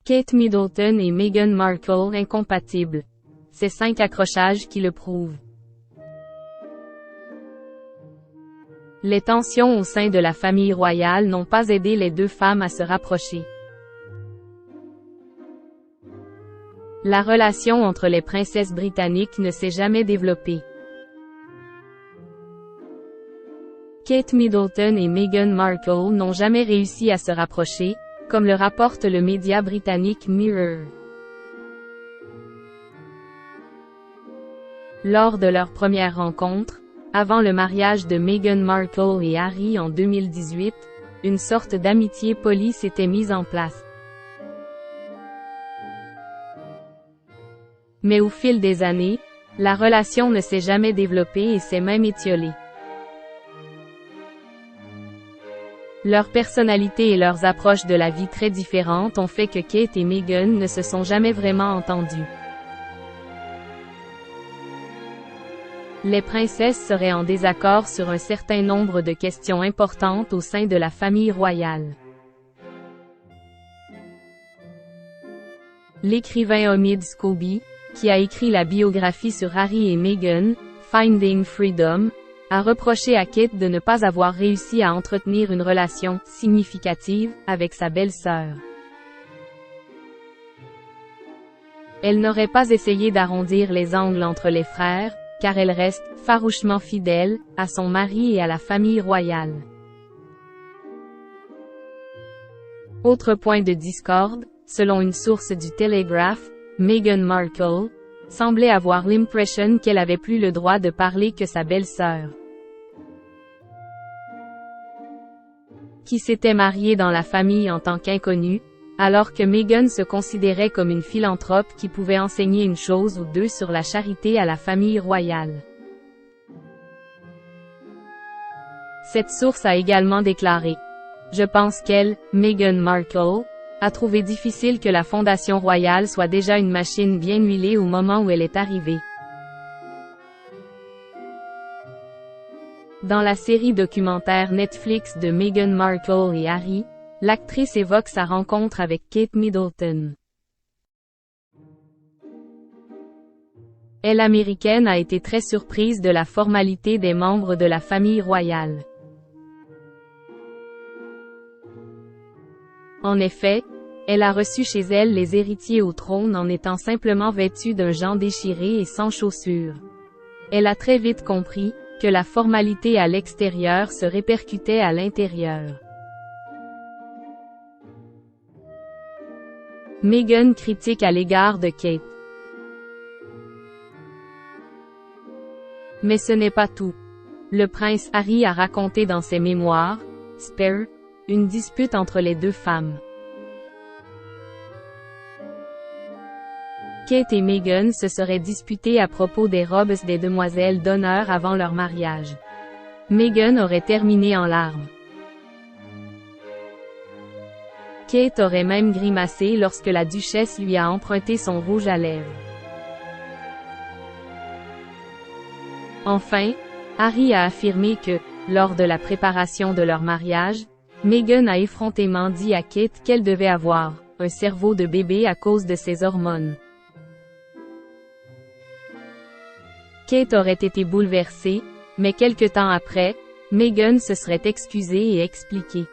Kate Middleton et Meghan Markle incompatibles. C'est 5 accrochages qui le prouvent. Les tensions au sein de la famille royale n'ont pas aidé les deux femmes à se rapprocher. La relation entre les princesses britanniques ne s'est jamais développée. Kate Middleton et Meghan Markle n'ont jamais réussi à se rapprocher, comme le rapporte le média britannique Mirror. Lors de leur première rencontre, avant le mariage de Meghan Markle et Harry en 2018, une sorte d'amitié polie s'était mise en place. Mais au fil des années, la relation ne s'est jamais développée et s'est même étiolée. Leurs personnalités et leurs approches de la vie très différentes ont fait que Kate et Meghan ne se sont jamais vraiment entendues. Les princesses seraient en désaccord sur un certain nombre de questions importantes au sein de la famille royale. L'écrivain Omid Scobie, qui a écrit la biographie sur Harry et Meghan, Finding Freedom, a reproché à Kate de ne pas avoir réussi à entretenir une relation significative avec sa belle-sœur. Elle n'aurait pas essayé d'arrondir les angles entre les frères, car elle reste farouchement fidèle à son mari et à la famille royale. Autre point de discorde, selon une source du Telegraph, Meghan Markle semblait avoir l'impression qu'elle avait plus le droit de parler que sa belle-sœur, qui s'était mariée dans la famille en tant qu'inconnue, alors que Meghan se considérait comme une philanthrope qui pouvait enseigner une chose ou deux sur la charité à la famille royale. Cette source a également déclaré: « Je pense qu'elle, Meghan Markle, a trouvé difficile que la fondation royale soit déjà une machine bien huilée au moment où elle est arrivée. » Dans la série documentaire Netflix de Meghan Markle et Harry, l'actrice évoque sa rencontre avec Kate Middleton. Elle américaine a été très surprise de la formalité des membres de la famille royale. En effet, elle a reçu chez elle les héritiers au trône en étant simplement vêtue d'un jean déchiré et sans chaussures. Elle a très vite compris que la formalité à l'extérieur se répercutait à l'intérieur. Meghan critique à l'égard de Kate. Mais ce n'est pas tout. Le prince Harry a raconté dans ses mémoires, Spare, une dispute entre les deux femmes. Kate et Meghan se seraient disputées à propos des robes des demoiselles d'honneur avant leur mariage. Meghan aurait terminé en larmes. Kate aurait même grimacé lorsque la duchesse lui a emprunté son rouge à lèvres. Enfin, Harry a affirmé que, lors de la préparation de leur mariage, Meghan a effrontément dit à Kate qu'elle devait avoir un cerveau de bébé à cause de ses hormones. Kate aurait été bouleversée, mais quelque temps après, Meghan se serait excusée et expliquée.